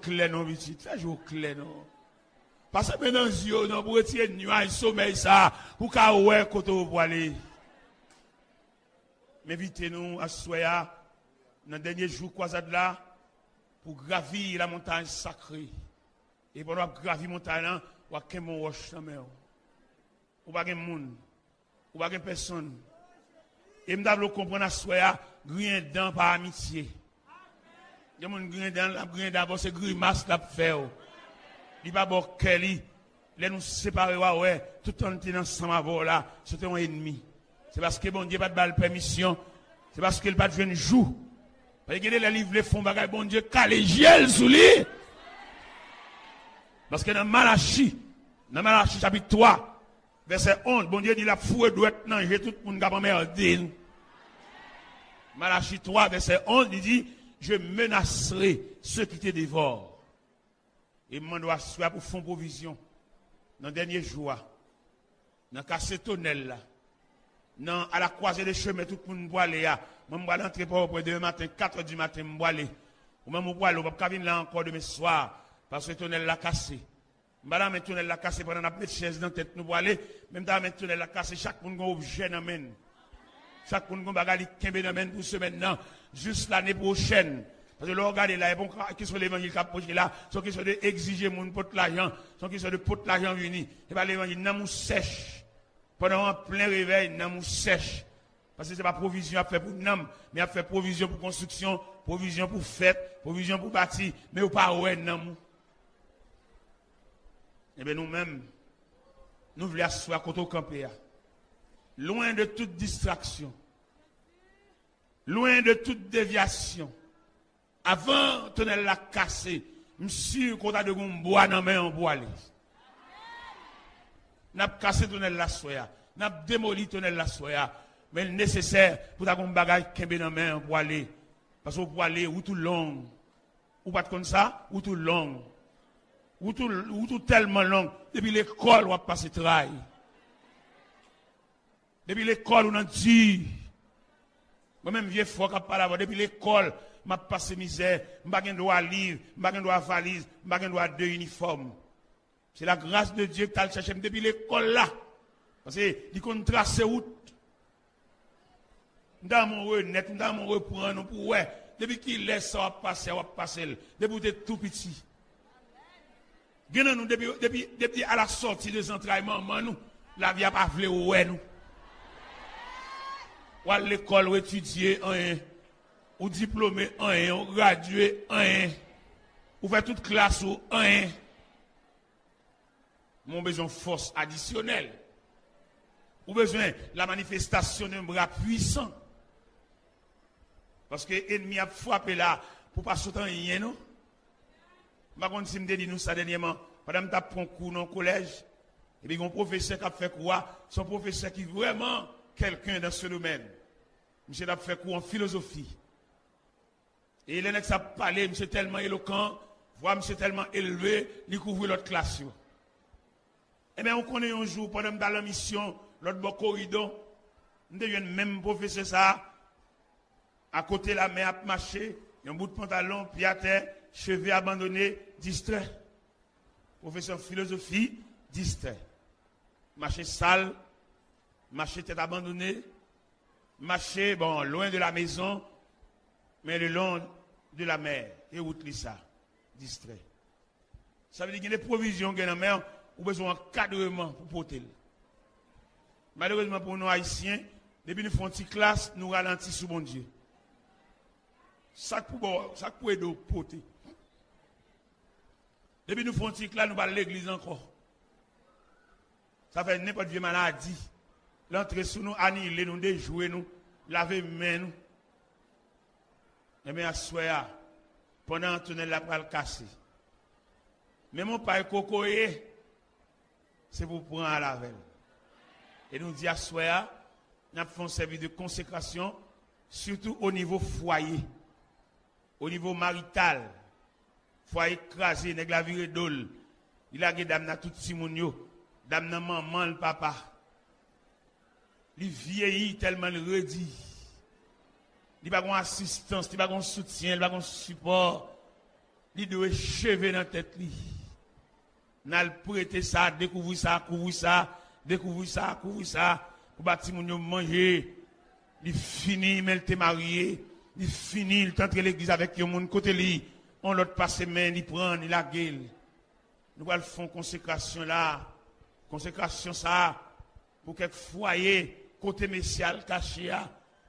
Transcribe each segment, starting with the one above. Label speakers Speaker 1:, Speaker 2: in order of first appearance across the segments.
Speaker 1: clair non petit, fais jour clair non. Parce que maintenant yeux non pour retirer nuage sommeil ça pour ka ouais côté pour aller. M'invitez nous à soya dans dernier jour croisade là pour gravir la montagne sacrée. Et pendant gravir montagne là, ou a qu'un mon roche dans mer. Ou pas gen monde, ou pas gen personne. Et m'davlo comprendre à soya rien dedans par amitié. Il y a mon grain dans la grain d'abord c'est grimace la faire. Il pas bon Kelly, les nous séparer ouais, tout en tenant ensemble avant là, c'était un ennemi. C'est parce que bon Dieu pas de balle permission, c'est parce qu'il pas de jeune jour. Parce que les livres les font bagay bon Dieu calé gel sous lui. Parce que dans Malachie chapitre 3 verset 11, bon Dieu dit la fouet doit être non, j'ai tout le monde capable merder. Malachie 3 verset 11 il dit je menacerai ceux qui te dévorent. Et moi dois soit pour fond provision dans dernier jour. Dans casser tunnel là. Dans à la croisée des chemins tout le monde boit aller là. Moi m'bois l'entrer pour demain matin 4h du matin m'bois aller. Ou même m'bois aller, pas venir là encore demain soir parce que tunnel là cassé. Madame le tunnel là cassé pendant n'a mettre chaise dans tête nous bois aller, même dans le tunnel là cassé chaque monde gon objet dans main. Chaque monde gon bagage kembe dans main pour semaine nan, juste l'année prochaine. Parce que là, regardez là, bon, qui sont les évangiles qui approchent là, sont qui sont de exiger mon pot l'argent, sont qui sont de pot l'argent uni. Et pas l'évangile, n'a mou sèche. Pendant un plein réveil, n'a mou sèche. Parce que c'est pas provision à faire pour nous, mais à faire provision pour construction, provision pour fête, provision pour bâtir, mais ou pas ouais, n'a mou. Eh bien, nous-mêmes, nous voulons asseoir côté au campé. Loin de toute distraction. Loin de toute déviation. Avant tunnel la cassé, monsieur qu'on a de bois dans main en bois. N'a cassé tunnel la soya, n'a démoli tunnel la soya, mais nécessaire pour ta bagage kembe dans main en bois parce que pour aller ou tout long. Ou pas comme ça, ou tout long. Ou tout tellement long depuis l'école on va passer travail. Depuis l'école on a dit moi même vieux fort qui parle depuis l'école m'a passé misère, m'a pas droit à livre, m'a pas droit à valise, m'a pas droit à 2 uniformes. C'est la grâce de Dieu que tu as cherché depuis l'école là. Parce que il compte tracer route. Dans mon renet, dans mon reprendre pour ouais, depuis qu'il laisse ça va passer, depuis t'es tout petit. Gagnons nous depuis à la sortie des entraillements, nous la vie a pas voulu ouais nous. Ou à l'école ou étudier un ou diplômé un, ou gradué un, ou fait toute classe ou un. Mon besoin de force additionnelle. Ou besoin la manifestation d'un bras puissant. Parce que l'ennemi a frappé là pour pas sauter rien non. Par contre si me dit nous ça dernièrement, pendant que tu prends cours dans le collège, et puis un professeur qui a fait quoi, son professeur qui est vraiment quelqu'un dans ce domaine. Monsieur a fait cours en philosophie. Et les gens a parlé, monsieur tellement éloquent, voix monsieur tellement élevé, il couvre l'autre classe. Eh bien, on connaît un jour, pendant dans la mission, l'autre bon corridor, nous devions même professeur ça, à côté de la main à marcher, un bout de pantalon, pied à terre, cheveux abandonnés, distrait. Professeur de philosophie, distrait. Marcher sale, marcher tête abandonnée, marcher, bon, loin de la maison, mais le long de la mer, et route ça, distrait. Ça veut dire qu'il y a des provisions dans la mer, ou besoin d'encadrement pour porter. Malheureusement pour nous haïtiens, depuis nous faisons une petite classe, nous ralentissons sous bon Dieu. Ça pour aider porter. Depuis nous faisons une petite classe, nous allons à l'église encore. Ça fait n'importe quelle maladie. L'entrée sous nous, annihiler nous, déjouer nous, laver main nous. Et bien, à soir, pendant un tunnel la pral cassé. Mais mon père cocoé, c'est pour prendre à la veille. Et nous dit à soir, nous avons fait un service de consécration, surtout au niveau foyer, au niveau marital. Foyer écrasé, nèg la viré d'ol. Il a gardé dame tout petit moun yo, dame maman, le papa. Il vieillit tellement il redit. Il n'a pas d'assistance, il n'a pas de soutien, il n'a pas de support. il doit chever dans la tête. N'a le prêter ça, découvrir ça, couvrir ça, découvrir ça, couvrir ça, pour bâtir mon manger. Il finit, mais il t'est marié. Il finit, il t'entre l'église avec un monde côté lui. On l'autre passe main, il prend, il la gueule. Nous allons faire consécration là. Consécration ça, pour quelques foyers, côté messial caché,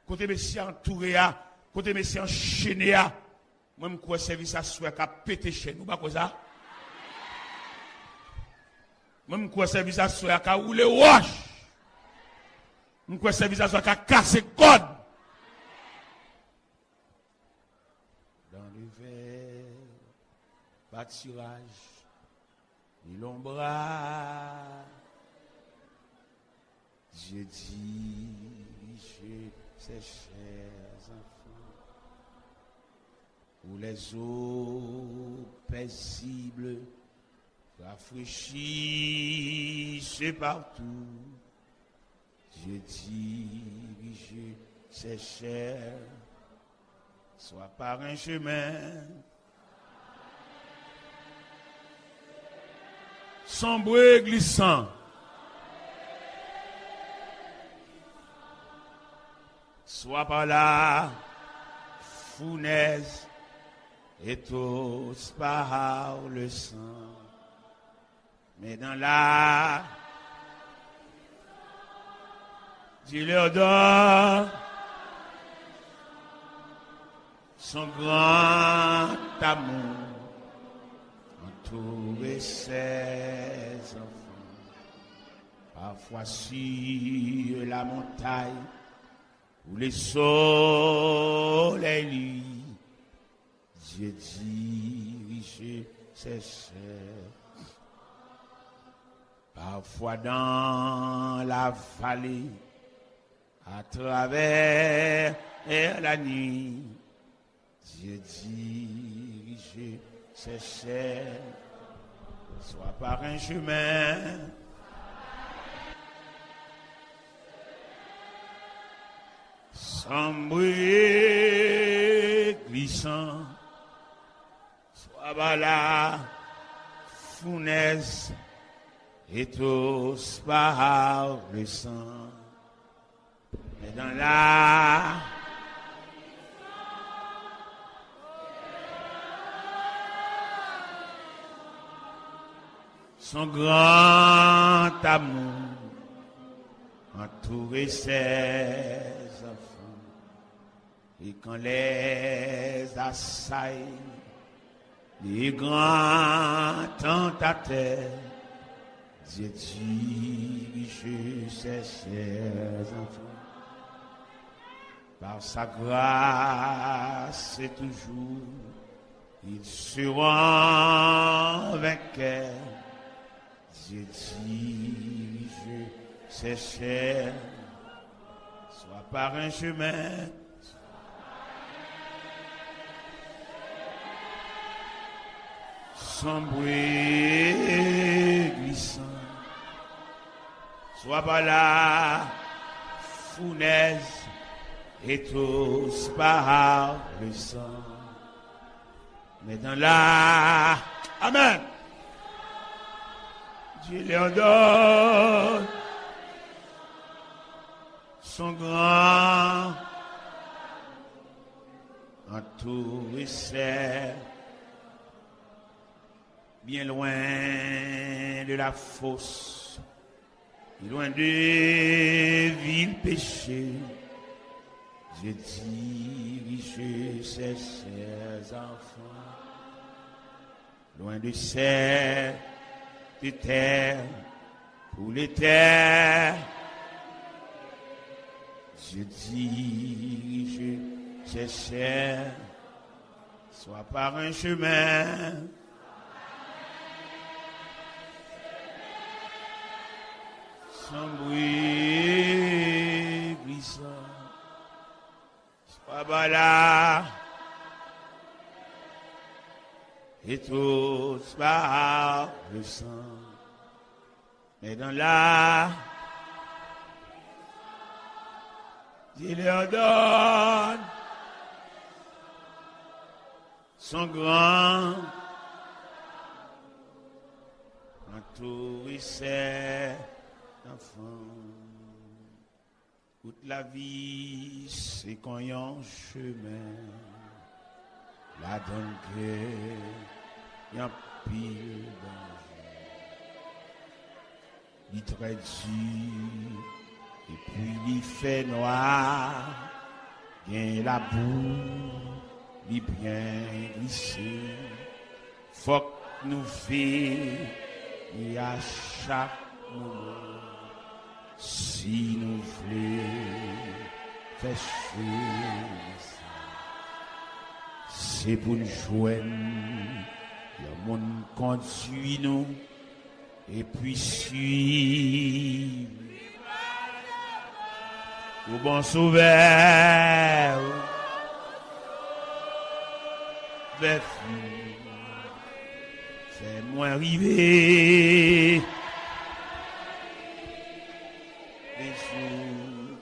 Speaker 1: côté messial entouré, côté messial enchaîné. Moi, je crois que le service à soi qui a pété chez nous, pas quoi ça? Moi, je crois que le service à soi qui a roulé wash. Je crois que le service à soi qui a cassé code. Dans le verre, pâturage, et l'ombrage, je dis, ces chers enfants, où les eaux paisibles rafraîchissent partout. Je dirige ces chers, soit par un chemin sombre et glissant, soit par la fournaise et tous par le sang, mais dans la Dieu leur donne son grand amour, entourer ses enfants, parfois sur la montagne, où les soleils lui, Dieu dirige ses chers, parfois dans la vallée, à travers la nuit, Dieu dirige ses chers, soit par un chemin, sombre et glissant, soit par la fournaise et tous par le sang. Mais dans la son grand amour entourer ses enfants, et quand les assailles les grands tentateurs, Dieu dirige ses chers enfants. Par sa grâce et toujours, ils seront vainqueurs. Dieu dirige ses chers, soit par un chemin, sombre et glissant, soit par la fournaise et tous par le sang, mais dans la Amen. Dieu leur donne son grand entouré serre, bien loin de la fosse, loin des villes péchées. Je dirige ces chers enfants, loin de cette terre, pour les terres. Je dirige ces chers, soit par un chemin, sans bruit glissant, soit par là, et tous par le sang, mais dans la Dieu leur donne son grand entourissait enfant. Toute la vie, c'est qu'on y a un chemin. La donne que y a pile danger. Il très dur, et puis il fait noir. Bien la boue, il bien glissé. Faut que nous fassions et à chaque moment. Si nous voulons faire chose, c'est pour nous joindre. Le monde conduit nous et puis suivre. Au bon sauveur, vers fais-moi arriver. Les jours,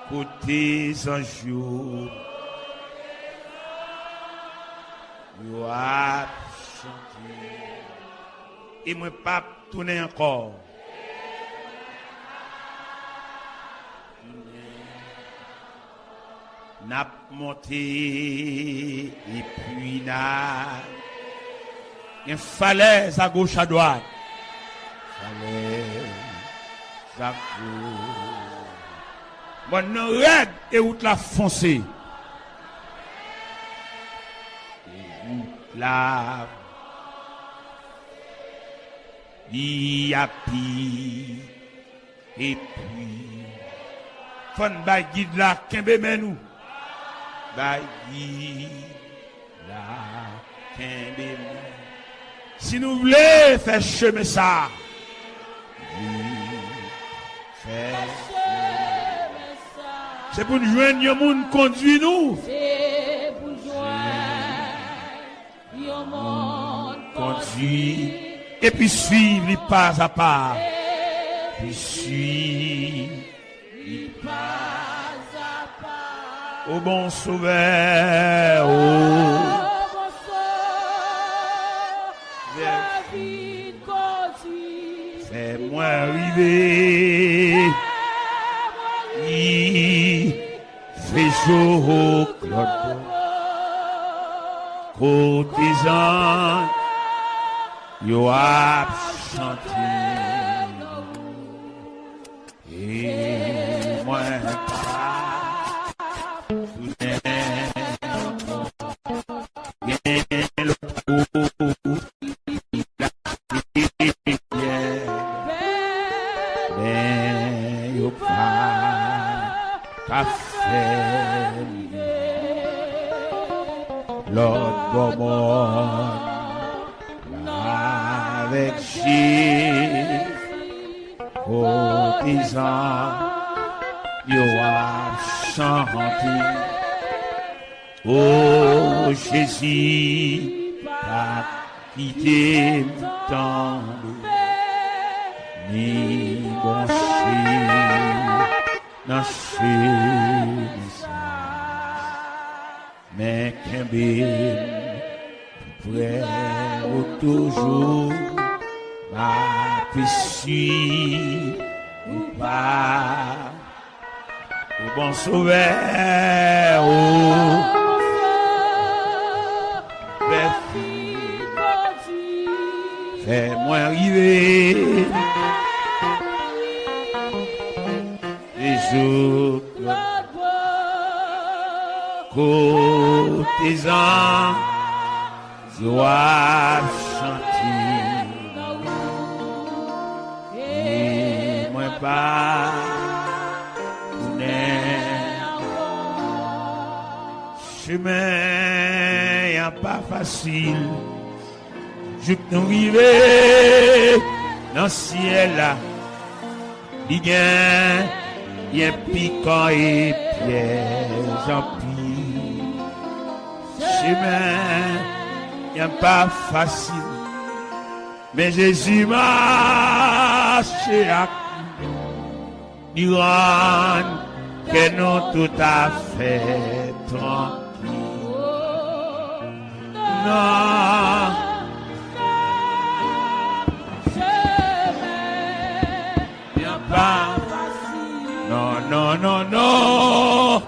Speaker 1: côté sans jour, nous a chanté. Et moi pas tourner encore. N'a monté et puis n'a une falaise à gauche à droite. Falaise à gauche. Bon, non, raide et route la foncée. Et route la il a pis et puis fon ba guide la kembe menou. Si nous voulons faire chemin ça, c'est pour nous joindre un monde conduit nous.
Speaker 2: C'est pour joindre un monde conduit.
Speaker 1: Et puis suivre les pas à pas. Puis suivre les pas. Au bon sauveur,
Speaker 2: bon sauveur,
Speaker 1: fais-moi arriver. Il fait chaud, Claude, courtisan, yo a chanté. Et moi, Lord Beaumont, avec Jésus, courtisan, yo a chanté. Oh Jésus, pas quitter tant ni bon dans mais qu'un prêt ou toujours ma piscine ou pas au bon sauveur fais-moi arriver les jours courtisans doivent chanter et moi pas chemin y'a pas facile je peux nous arriver dans le ciel là il y a piquant et piège en pile chemin y'a pas facile mais Jésus marche à nous rend que nous tout à fait tranquille Non. Viens pas. Non, non, non, non.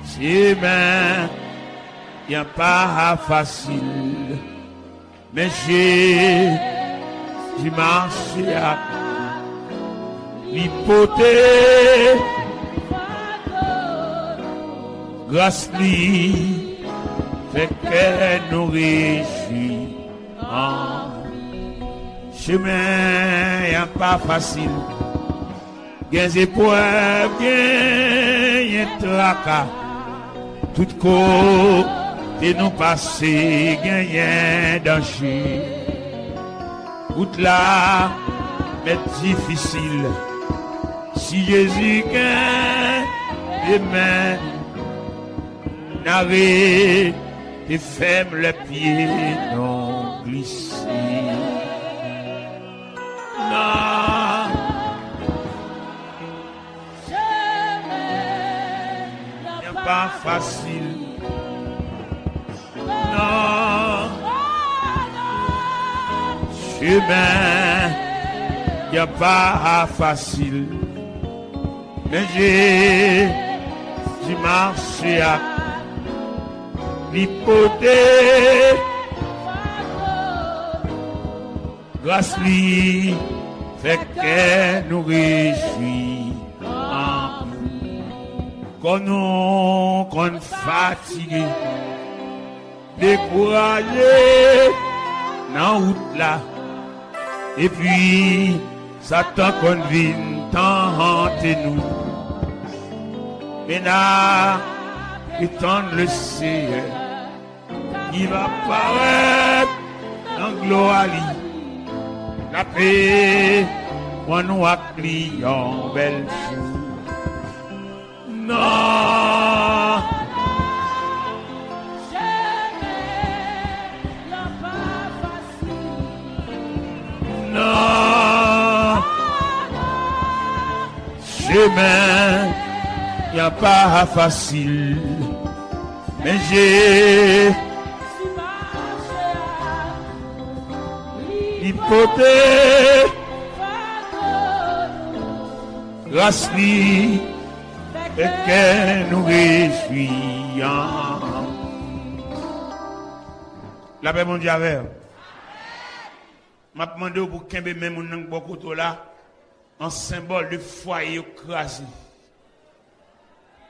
Speaker 1: Chemin, y'a pas facile. Mais j'ai marché à l'hypothèse. Grâce lui, fait qu'elle nous réjouit. Chemin, y'a pas facile. Gains épreuves, gains tracas. Tout côté nous passer, gain danger. Route là, mais difficile. Si Jésus gagne, demain, n'arrête et ferme les pieds, non glisser. Non. N'est pas facile. Non. Chemin, y a pas facile. Mais j'ai marché à l'hypothèse. Grâce lui, fait qu'elle nous réjouit. Quand nous, qu'on fatigué, découragé, dans route là. Et puis, Satan qu'on vient tenter nous. Mais là, étendre le Seigneur, il va paraître en gloire. La paix, moi nous a client belle jour. Non. Non. Chemin, y a pas facile. Mais j'ai l'hypothèse. Grâce lui, et qu'elle nous réjouit. La paix mondiale. M'a demandé pour qu'un même mon beaucoup là en symbole de foyer écrasé.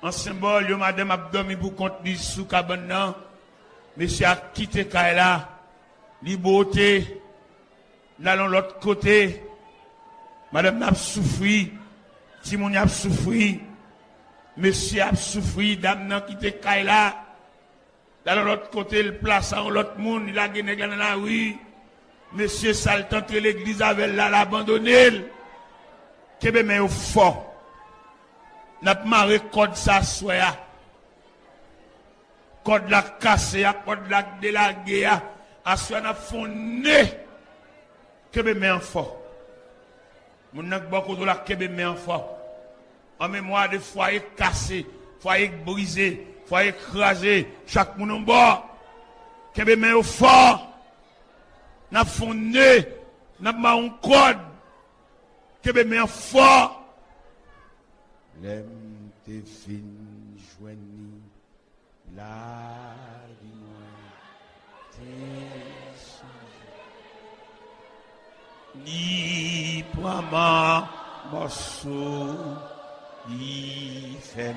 Speaker 1: En symbole de madame a dormi pour compte du sous cabane. Monsieur a quitté Kaila, liberté, l'allons l'autre côté. Madame a souffri, Timon a souffri, monsieur a souffri, dame n'a quitté Kaila. L'allons l'autre côté, le place à l'autre monde, il a gagné dans la rue. Monsieur Saltan que l'église avait l'abandonné. Kebe mais au fort. N'a pas record ça soya. Code la cassé, code la délagué, à soit n'a fondé. Kebe mais en fort. Mon nak beaucoup de la kebe mais en fort. En mémoire de foyer cassé, foyer brisé, foyer écrasé, chaque monde en bas. Kebe mais au fort. N'a fondé, n'a pas un code. Kebe mais en fort. L'aime te fin joigni la ni prend ma morceau ni fait fin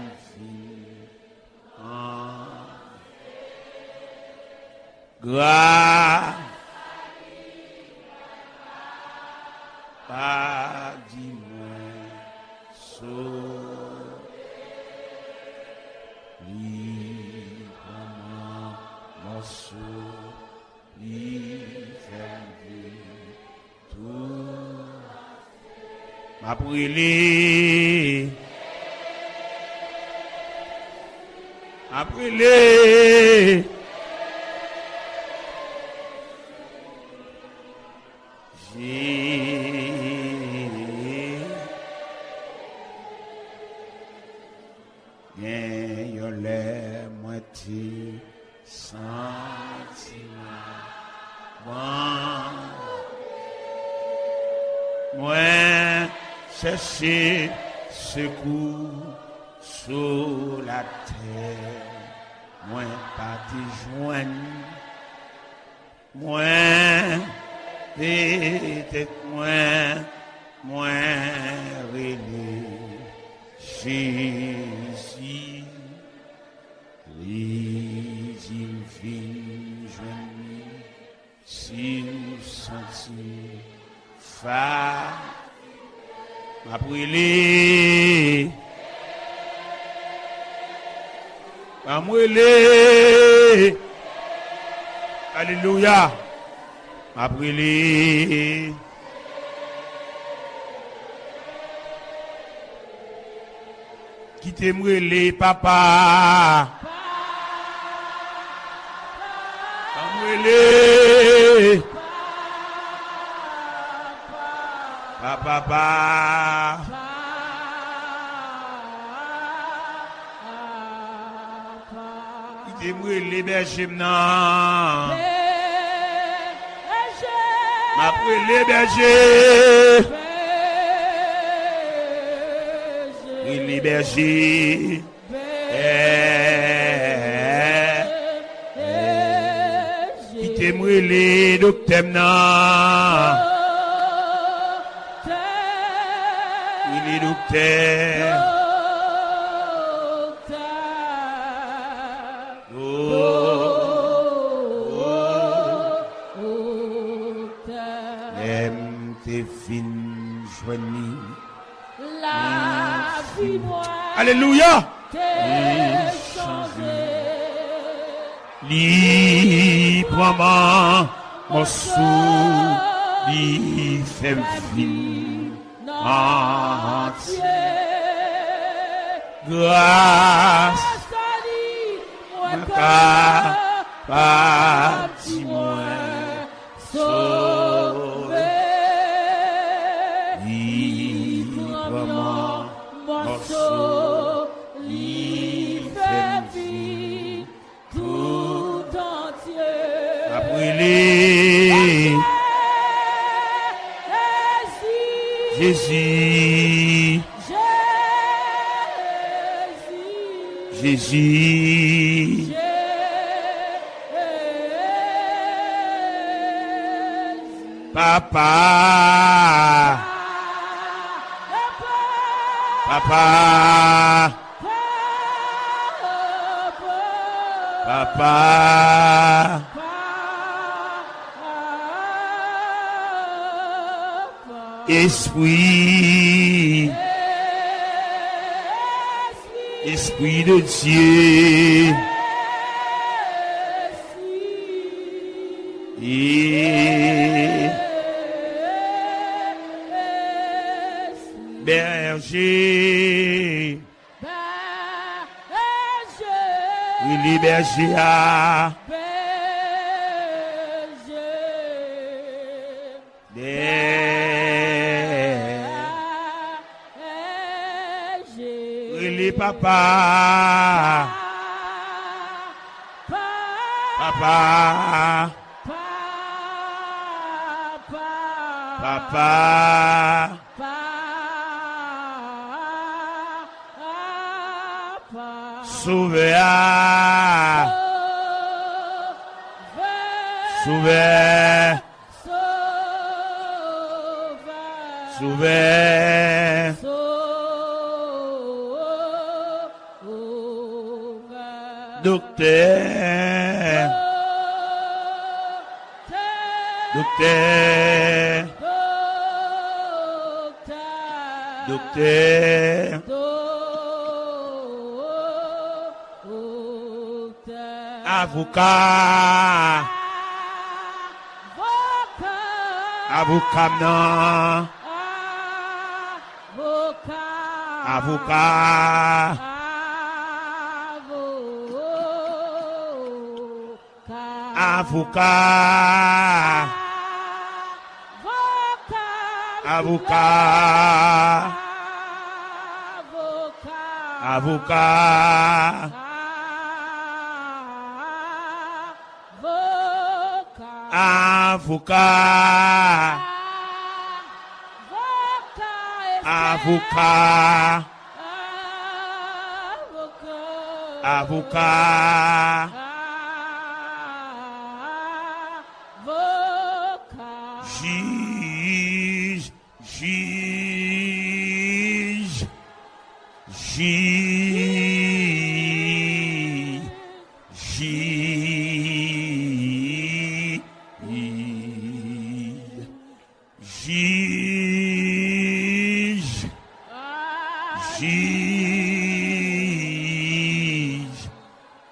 Speaker 1: grâce pas dis-moi Après les j'ai l'air moins Moi, chercher secours sur la terre. Moi, pas te joindre. Moi, peut-être moi, relais. Jésus, les divines joignées, si nous sentis m'a brûlé, m'a brûlé, alléluia, m'a brûlé. Qui t'aime brûlé, papa, m'a brûlé. Papa, il t'est brûlé berger maintenant. M'a brûlé berger. Brûlé berger. Il t'est brûlé docteur maintenant. Docteur, aime tes fines joignées.
Speaker 2: La vie moi.
Speaker 1: Alléluia. Librement, mon sou, il fait vivre. Entier. Grâce à parti moins sauvé librement morceau fait vie tout entier. Brûlé Jésus, Jésus, Papa, Papa, Papa, Esprit, Esprit de Dieu, et berger, oui, berger à papa, papa, papa, sauveur, sauveur, sauveur. Docteur, docteur, docteur, avocat, avocat non, avocat. Avocat, avocat, avocat, avocat, avocat, avocat, juge, juge, juge, juge, juge, juge,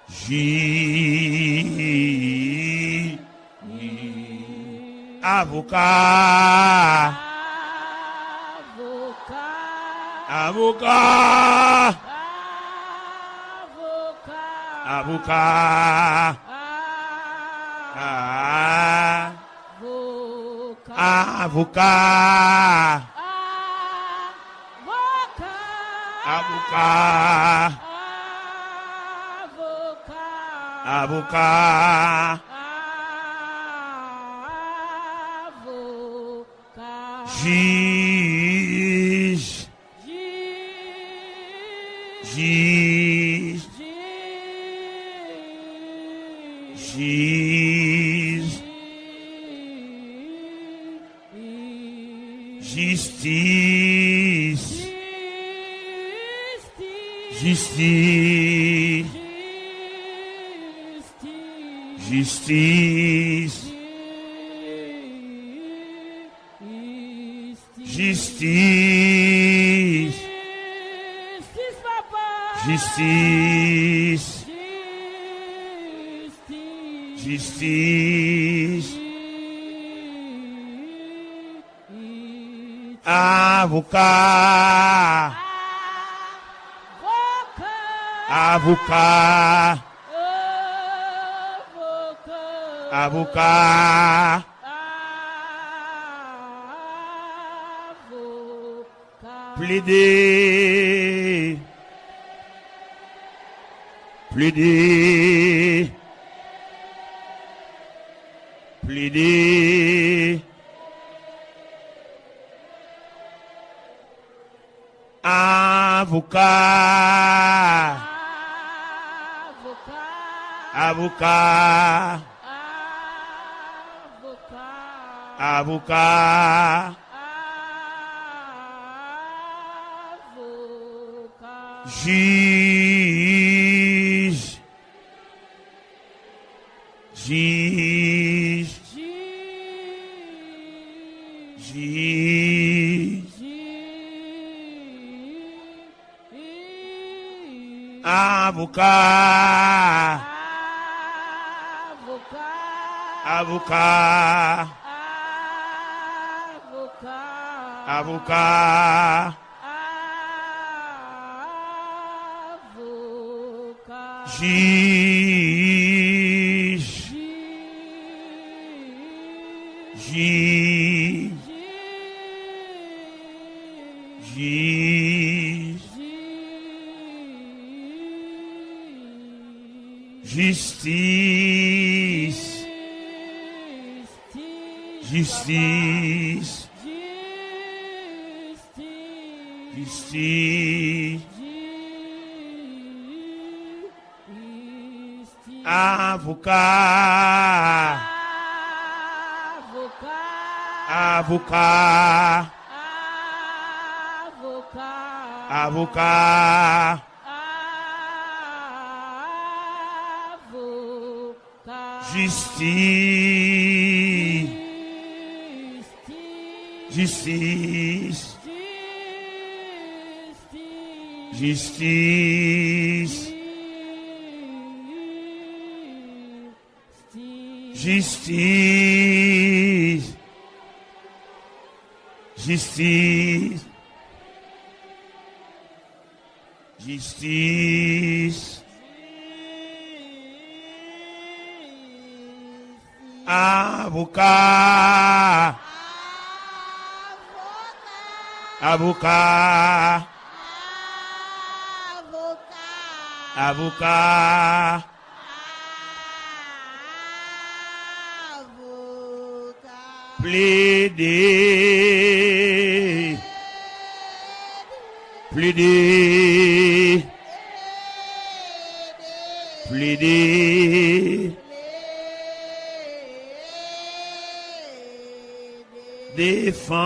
Speaker 1: juge, avocat, avocat, avocat, avocat, avocat, avocat, juge, juge, juge, justice, justice, justice, justice, justice, justice, avocat, avocat, avocat, plaider, plaider, plaider, avocat, avocat, avocat, juge, juge, juge, avocat, avocat, avocat, juge, juge, juge, justice, justice, justice, avocat, avocat, avocat, justice, justice, justice, justice, justice, justice, avocat, avocat, avocat, plaider, plaider, plaider, défendre.